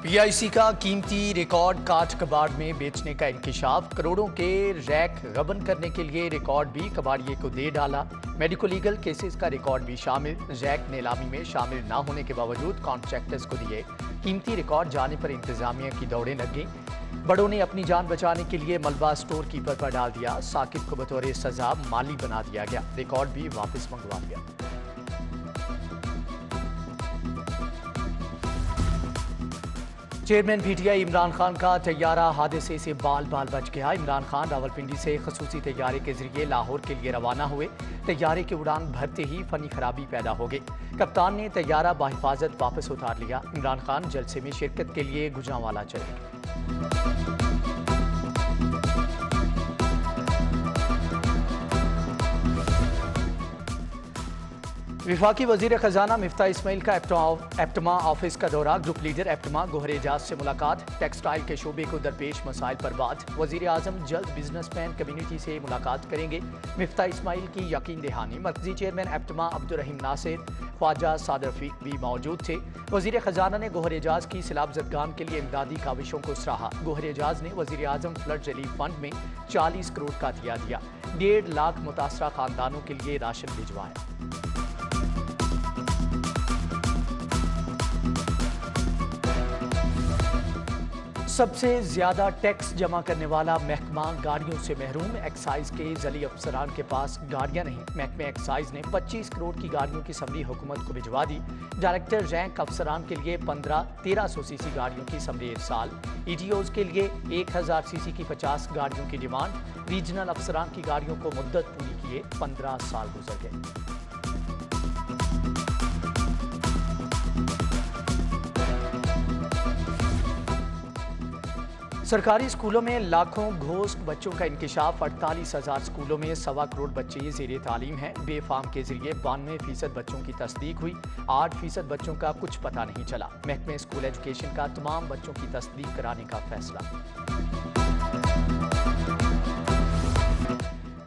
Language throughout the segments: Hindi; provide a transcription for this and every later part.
पीआईसी का कीमती रिकॉर्ड काठ कबाड़ में बेचने का इंकिशाफ, करोड़ों के रैक गबन करने के लिए रिकॉर्ड भी कबाड़िए को दे डाला। मेडिको लीगल केसेस का रिकॉर्ड भी शामिल। रैक नीलामी में शामिल न होने के बावजूद कॉन्ट्रैक्टर्स को दिए कीमती रिकॉर्ड जाने पर इंतजामिया की दौड़ें लग गईं। बड़ों ने अपनी जान बचाने के लिए मलबा स्टोर कीपर पर डाल दिया। साकिब को बतौर सजा माली बना दिया गया। रिकॉर्ड भी वापस मंगवा लिया। चेयरमैन पीटीआई इमरान खान का तैयारा हादसे से बाल बाल बच गया। इमरान खान रावलपिंडी से खसूसी तैयारे के जरिए लाहौर के लिए रवाना हुए। तैयारे की उड़ान भरते ही फनी खराबी पैदा हो गई। कप्तान ने तैयारा बाहिफाजत वापस उतार लिया। इमरान खान जलसे में शिरकत के लिए गुजरांवाला चले गए। विफाकी वजीर खजाना मिफ्ता इस्माइल का एप्टमा ऑफिस का दौरा। ग्रुप लीडर एप्टमा गोहर एजाज से मुलाकात। टेक्सटाइल के शोबे को दरपेश मसाइल पर बात। वजीर आजम जल्द बिजनेसमैन कम्युनिटी से मुलाकात करेंगे। मिफ्ता इस्माइल की यकीन दहानी। मरकजी चेयरमैन एप्टमा अब्दुर्रहीम नासिर, ख्वाजा सादर रफीक भी मौजूद थे। वजीर खजाना ने गोहर एजाज की सैलाब ज़दगान के लिए इमदादी काविशों को सराहा। गोहर एजाज ने वजीर आजम फ्लड रिलीफ फंड में 40 करोड़ का दिया। 1.5 लाख मुतासरा खानदानों के लिए राशन भिजवाया। सबसे ज्यादा टैक्स जमा करने वाला महकमा गाड़ियों से महरूम। एक्साइज के जली अफसरान के पास गाड़ियां नहीं। महकमे एक्साइज ने 25 करोड़ की गाड़ियों की समरी हुकूमत को भिजवा दी। डायरेक्टर रैंक अफसरान के लिए 1300 सीसी गाड़ियों की समरी इरसाल। ईटीओज के लिए 1000 सीसी की 50 गाड़ियों की डिमांड। रीजनल अफसरान की गाड़ियों को मुद्दत पूरी किए 15 साल गुजर गए। सरकारी स्कूलों में लाखों घोस्ट बच्चों का इंकिशाफ। 48,000 स्कूलों में 1.25 करोड़ बच्चे ज़ेरे तालीम हैं। बेफाम के जरिए 92% बच्चों की तस्दीक हुई। 8% बच्चों का कुछ पता नहीं चला। महकमे स्कूल एजुकेशन का तमाम बच्चों की तस्दीक कराने का फैसला।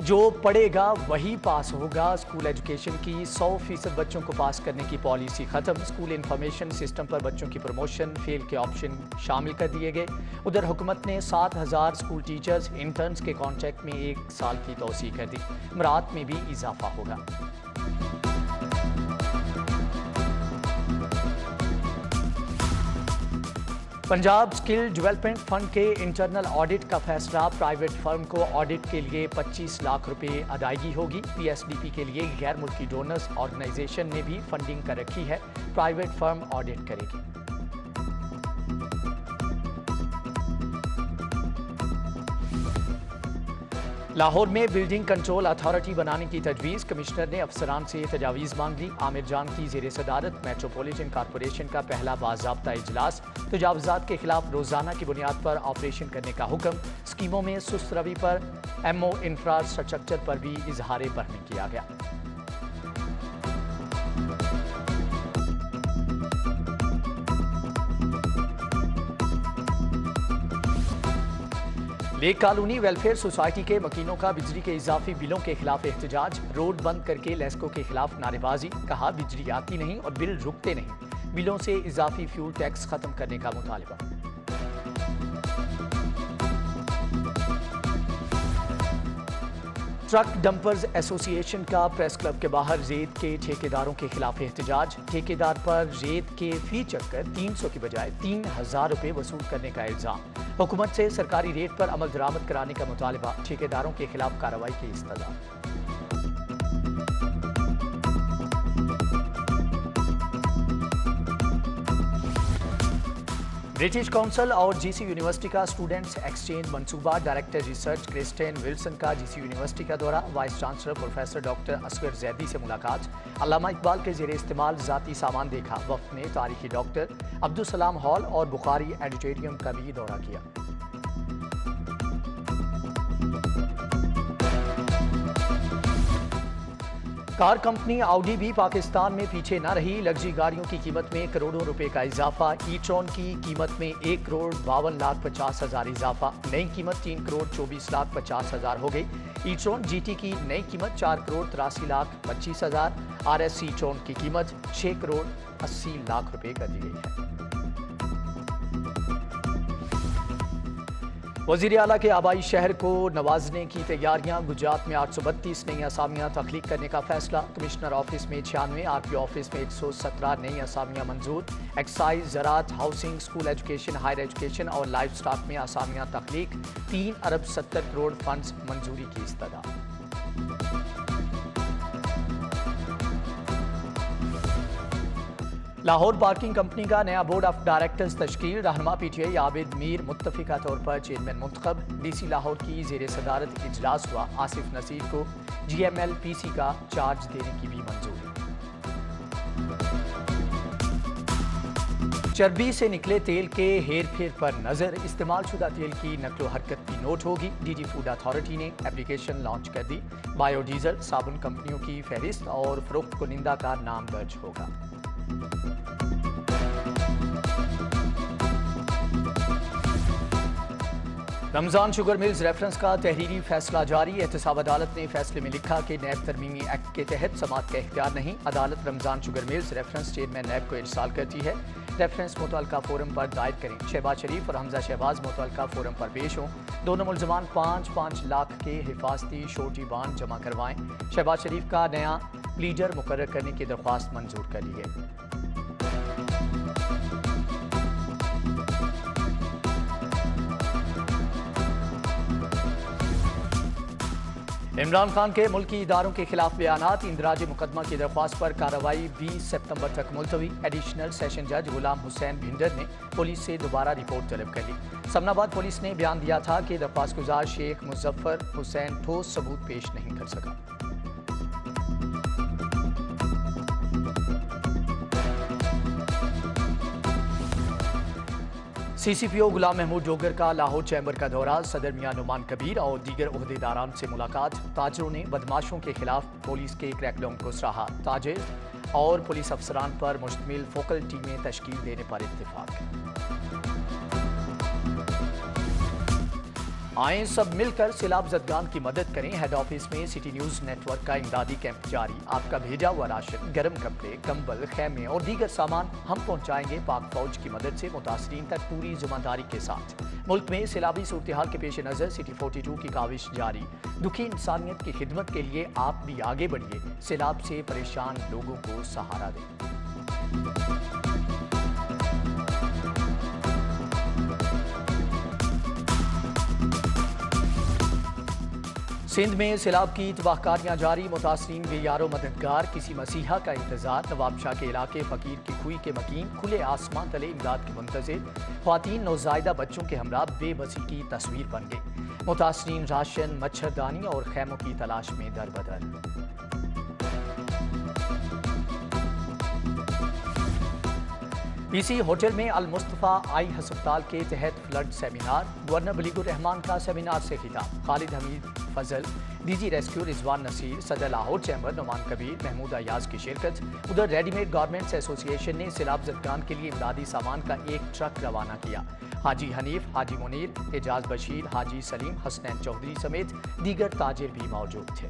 जो पढ़ेगा वही पास होगा। स्कूल एजुकेशन की 100% बच्चों को पास करने की पॉलिसी खत्म। स्कूल इंफॉर्मेशन सिस्टम पर बच्चों की प्रमोशन फेल के ऑप्शन शामिल कर दिए गए। उधर हुकूमत ने 7,000 स्कूल टीचर्स इंटर्न्स के कॉन्ट्रैक्ट में 1 साल की तौसीक कर दी। मरात में भी इजाफा होगा। पंजाब स्किल डेवलपमेंट फंड के इंटरनल ऑडिट का फैसला। प्राइवेट फर्म को ऑडिट के लिए 25 लाख रुपए अदायगी होगी। पीएसडीपी के लिए गैर मुल्की डोनर्स ऑर्गेनाइजेशन ने भी फंडिंग कर रखी है। प्राइवेट फर्म ऑडिट करेगी। लाहौर में बिल्डिंग कंट्रोल अथॉरिटी बनाने की तजवीज़। कमिश्नर ने अफसरान से तजावीज़ मांग ली। आमिर जान की ज़ेर सदारत मेट्रोपॉलिटन कॉरपोरेशन का पहला बाज़ाब्ता इजलास। तजावुज़ात के खिलाफ रोज़ाना की बुनियाद पर ऑपरेशन करने का हुक्म। स्कीमों में सुस्त रवि पर एमओ इंफ्रास्ट्रक्चर पर भी इजहार बरहमी किया गया। लेक कॉलोनी वेलफेयर सोसाइटी के मकीनों का बिजली के इजाफी बिलों के खिलाफ एहतजाज। रोड बंद करके लेस्को के खिलाफ नारेबाजी। कहा बिजली आती नहीं और बिल रुकते नहीं। बिलों से इजाफी फ्यूल टैक्स खत्म करने का मुतालबा। ट्रक डंपर्स एसोसिएशन का प्रेस क्लब के बाहर रेत के ठेकेदारों के खिलाफ एहतजाज। ठेकेदार पर रेत के फी चक्कर 300 की बजाय 3,000 रुपए वसूल करने का इल्जाम। हुकूमत से सरकारी रेट पर अमल दरामद कराने का मुतालबा। ठेकेदारों के खिलाफ कार्रवाई की इस्तदा। ब्रिटिश काउंसिल और जीसी यूनिवर्सिटी का स्टूडेंट्स एक्सचेंज मंसूबा। डायरेक्टर रिसर्च क्रिस्टेन विल्सन का जीसी यूनिवर्सिटी का दौरा। Vice chancellor professor doctor Asghar Zaidi से मुलाकात। अल्लामा इकबाल के जेर इस्तेमाल ज़ाती सामान देखा। वफ़द ने तारीखी डॉक्टर अब्दुल सलाम हॉल और बुखारी एडिटोरियम का भी दौरा किया। कार कंपनी ऑडी भी पाकिस्तान में पीछे न रही। लग्जरी गाड़ियों की कीमत में करोड़ों रुपए का इजाफा। ई-ट्रॉन की कीमत में 1 करोड़ 52,50,000 इजाफा। नई कीमत 3 करोड़ 24,50,000 हो गई। ई-ट्रॉन जीटी की नई कीमत 4 करोड़ 83,25,000। आरएस ई-ट्रॉन की कीमत 6 करोड़ 80 लाख रुपए कर दी गई है। वज़ीर आला के आबाई शहर को नवाजने की तैयारियां। गुजरात में 832 नई असामियां तख्लीक करने का फैसला। कमिश्नर ऑफिस में 96, RPO ऑफिस में 117 नई असामियां मंजूर। एक्साइज, ज़राअत, housing, school education, higher education और लाइफ स्टॉक में असामियां तख्लीक। 3 अरब 70 करोड़ फंड्स मंजूरी की इस्तदा। लाहौर पार्किंग कंपनी का नया बोर्ड ऑफ डायरेक्टर्स तश्कील। रहनुमा PTI आबिद मीर मुत्तफिका तौर पर चेयरमैन मुंतखब। DC लाहौर की ज़ेर सदारत इजलास हुआ। आसिफ नसीर को GML-PC का चार्ज देने की भी मंजूरी। चर्बी से निकले तेल के हेर फेर पर नजर। इस्तेमाल शुदा तेल की नकलो हरकत भी नोट होगी। DG फूड अथॉरिटी ने एप्लीकेशन लॉन्च कर दी। बायोडीजल साबुन कंपनियों की फहरिस्त और फरोख्त कुनिंदा का नाम दर्ज होगा। रमजान शुगर मिल्स रेफरेंस का तहरीरी फैसला जारी। एहतसाब अदालत ने फैसले में लिखा कि नैब तरमीमी एक्ट के तहत समाअत का इख्तियार नहीं। अदालत Ramzan sugar mills reference chairman NAB को इरसाल करती है। रेफरेंस मुतल्लका फोरम पर दायर करें। शहबाज शरीफ और हमजा शहबाज मुतल्लका फोरम पर पेश हों। दोनों मुलजमान 5-5 लाख के हिफाजती शोटी बांड जमा करवाएं। शहबाज शरीफ का नया लीडर मुकर्रर करने की दरख्वास्त मंजूर कर ली है। इमरान खान के मुल्की इदारों के खिलाफ बयानात। इंदराज मुकदमा की दरख्वास्त पर कार्रवाई 20 सितंबर तक मुलतवी। एडिशनल सेशन जज गुलाम हुसैन भिंडर ने पुलिस से दोबारा रिपोर्ट तलब कर ली। समनाबाद पुलिस ने बयान दिया था कि दरख्वास्त गुजार शेख मुजफ्फर हुसैन ठोस सबूत पेश नहीं कर सका। CCPO गुलाम महमूद डोगर का लाहौर चैम्बर का दौरा। सदर मियां नुमान कबीर और दीगर ओहदेदारान से मुलाकात। ताजरों ने बदमाशों के खिलाफ पुलिस के क्रैकडाउन को सराहा। ताजिर और पुलिस अफसरान पर मुश्तमिल फोकल टीमें तश्कील देने पर इत्तेफाक। आए सब मिलकर सैलाब ज़दगान की मदद करें। हेड ऑफिस में सिटी न्यूज़ नेटवर्क का इमदादी कैंप जारी। आपका भेजा हुआ राशन, गर्म कपड़े, कंबल, खैमे और दीगर सामान हम पहुंचाएंगे। पाक फौज की मदद से मुतासरीन तक पूरी जिम्मेदारी के साथ। मुल्क में सैलाबी सूरत हाल के पेश नज़र सिटी 42 की काविश जारी। दुखी इंसानियत की खिदमत के लिए आप भी आगे बढ़िए। सैलाब से परेशान लोगों को सहारा दें। सिंध में सैलाब की तबाहकारियां जारी। मुतासरीन बेयारो मददगार, किसी मसीहा का इंतजार। नवाबशाह के इलाके फकीर की खुई के मकीन खुले आसमां तले इमदाद के मुंतज़िर। ख्वातीन नौज़ायदा बच्चों के हमरा बेबसी की तस्वीर बन गई। मुतासरीन राशन, मच्छरदानी और खैमों की तलाश में दरबदर। PC होटल में अल मुस्तफ़ा आई हस्पताल के तहत flood seminar. Governor Baligur Rehman का सेमिनार से खिताब। खालिद हमीद फजल, DG रेस्क्यू रिजवान नसीर, सदर लाहौर चैम्बर नुमान कबीर, महमूद अयाज की शिरकत। उधर रेडीमेड गारमेंट्स एसोसिएशन ने सैलाब ज़दगान के लिए इमदादी सामान का एक ट्रक रवाना किया। हाजी हनीफ, हाजी मुनीर, एजाज बशीर, हाजी सलीम, हसनैन चौधरी समेत दीगर ताजिर भी मौजूद थे।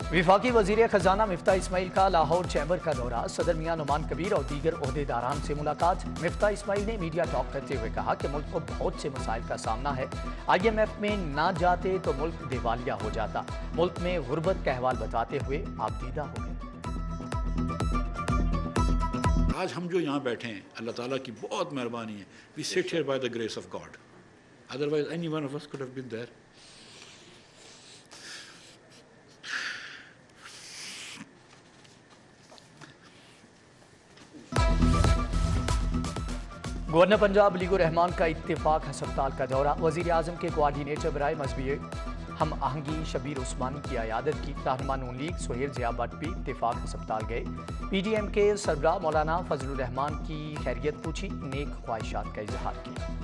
विफाकी वजीर खजाना मिफ्ता इस्माइल का लाहौर चैम्बर का दौरा। सदर मियां नुमान कबीर और दीगर ओहदेदारान से मुलाकात। मिफ्ता इस्माइल ने मीडिया टॉक करते हुए कहा कि मुल्क को बहुत से मसाइल का सामना है। IMF में ना जाते तो मुल्क दिवालिया हो जाता। मुल्क में गुर्बत का अहवाल बताते हुए आप दीदा हो गए। आज हम जो यहाँ बैठे हैं, अल्लाह ताला की बहुत मेहरबानी है। We sit here by the grace of God, otherwise any one of us could have been there. Governor Punjab Balighur Rehman का इत्तेफाक हस्पताल का दौरा। वज़ीर आज़म के कोआर्डिनेटर बराए मजहबी हम आहंगी शबीर उस्मानी की अयादत की। रहनुमा नून लीग सुहेल ज़िया भट्ट भी इत्तेफाक हस्पताल गए। PDM के सरबराह मौलाना फजलुर रहमान की खैरियत पूछी। नेक ख्वाहिशात का इजहार किया।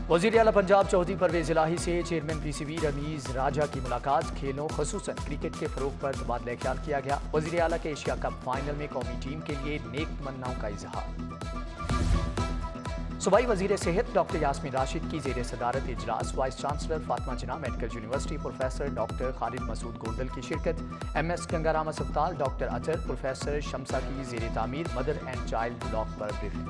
वज़ीर आला पंजाब चौधरी परवेज़ इलाही से चेयरमैन PCB रमीज़ राजा की मुलाकात। खेलों ख़ुसूसन क्रिकेट के फ़रोग़ पर तबादला ख्याल किया गया। वज़ीर आला के एशिया कप फाइनल में कौमी टीम के लिए नेक तमन्नाओं का इजहार। सूबाई वजीर सेहत डॉक्टर यास्मीन राशिद की जेर सदारत इजलास, vice chancellor Fatima Jinnah medical university, professor doctor Khalid Masood Gondal की शिरकत, MS गंगाराम अस्पताल डॉक्टर अतर, प्रोफेसर शमसा की जेर तामीर मदर एंड चाइल्ड ब्लॉक पर ब्रीफिंग।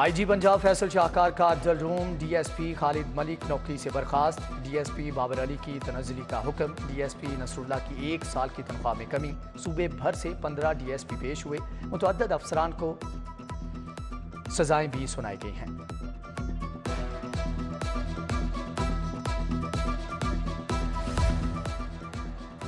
IG पंजाब फैसल शाहकार का अफजल रूम, DSP खालिद मलिक नौकरी से बर्खास्त, DSP बाबर अली की तनज़्ज़ुली का हुक्म, DSP नसरुल्लाह की 1 साल की तनख्वाह में कमी, सूबे भर से 15 DSP पेश हुए, मुतअद्दिद अफसरान को सजाएं भी सुनाई गई हैं।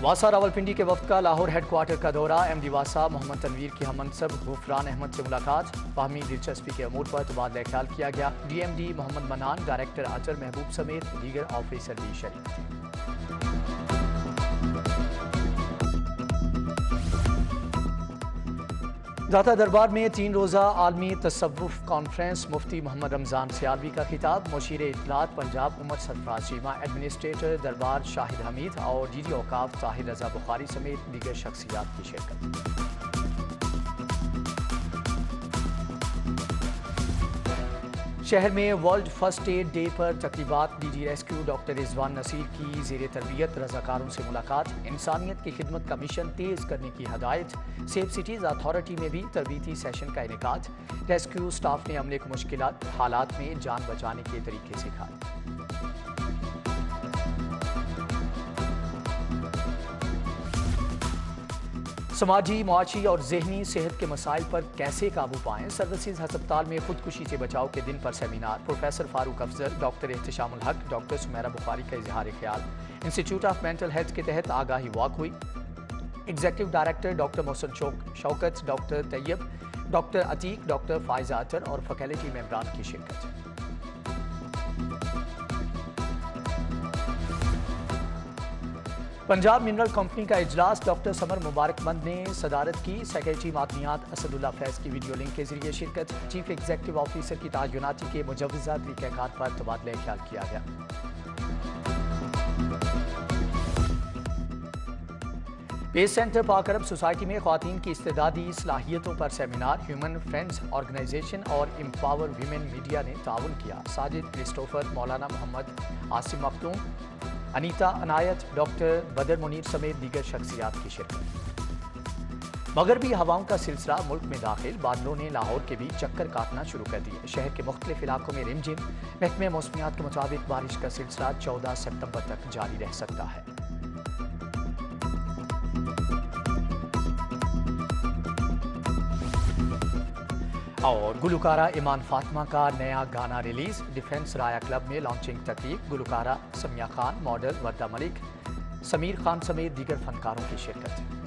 वासा रावलपिंडी के वफ्द का लाहौर हेडक्वार्टर का दौरा, MD वासा मोहम्मद तनवीर की हममनसब गुफरान अहमद से मुलाकात, बाहमी दिलचस्पी के अमूर पर तबादला ख्याल किया गया। DMD मोहम्मद मनान, डायरेक्टर अतर महबूब समेत दीगर ऑफिसर भी शरीक थे। दाता दरबार में 3 रोज़ा आलमी तसव्वुफ कॉन्फ्रेंस, मुफ्ती मोहम्मद रमज़ान सियालवी का खिताब, मुशीर इत्तलात पंजाब उमर सरफराज चीमा, एडमिनिस्ट्रेटर दरबार शाहिद हमीद और DG औकाफ ताहिर रजा बुखारी समेत दीगर शख्सियात की शिरकत। शहर में वर्ल्ड फर्स्ट एड डे पर तकरीबात, DG rescue doctor Rizwan Naseer की जेर तरबियत रजाकारों से मुलाकात, इंसानियत की खिदमत का मिशन तेज़ करने की हदायत, सेफ सिटीज़ अथॉरिटी में भी तरबीती सेशन का इनेकाद, रेस्क्यू स्टाफ ने अमले को मुश्किल हालात में जान बचाने के तरीके सिखाए। समाजी, मुआशी और जहनी सेहत के मसाइल पर कैसे काबू पाएं, सर्विसेज हस्पताल में खुदकुशी से बचाव के दिन पर seminar, professor Farooq Afzal, doctor Ehteshamul Haq, doctor Sumera Bukhari का इजहार ख्याल। इंस्टीट्यूट ऑफ मेंटल हेल्थ के तहत आगाही वॉक हुई, executive director doctor Mohsin Shaukat, doctor Tayyab, doctor Atiq, doctor Faiza Athar और फैकल्टी मेंबरान की शिरकत। पंजाब मिनरल कंपनी का इजलास, डॉक्टर समर मुबारकमंद ने सदारत की, सेक्रेटरी मादनियात असदुल्ला फैज की वीडियो लिंक के जरिए शिरकत, चीफ एग्जीक्यूटिव ऑफिसर की तयनाती के मुजव्वज़ा तरीक़ाकार पर तबादला ख्याल किया गया। पेस सेंटर पाक अरब सोसाइटी में ख्वातीन की इस्तेदादी सलाहियतों पर सेमिनार, ह्यूमन फ्रेंड्स ऑर्गेनाइजेशन और एम्पावर वीमेन मीडिया ने ताउन किया। साजिद क्रिस्टोफर, मौलाना मोहम्मद आसिम मखदूम, अनीता अनायत, डॉक्टर बदर मुनीर समेत दीगर शख्सियात की शिरकत। मगरबी हवाओं का सिलसिला मुल्क में दाखिल, बादलों ने लाहौर के बीच चक्कर काटना शुरू कर दिए। शहर के मुख्तलिफ इलाकों में रिमझिम, महकमे मौसमियात के मुताबिक बारिश का सिलसिला 14 सितंबर तक जारी रह सकता है। और गुलकारा ईमान फातिमा का नया गाना रिलीज, डिफेंस राया क्लब में लॉन्चिंग तकरीब, गुलकारा समिया खान, मॉडल वर्दा मलिक, समीर खान समेत दीगर फनकारों की शिरकत।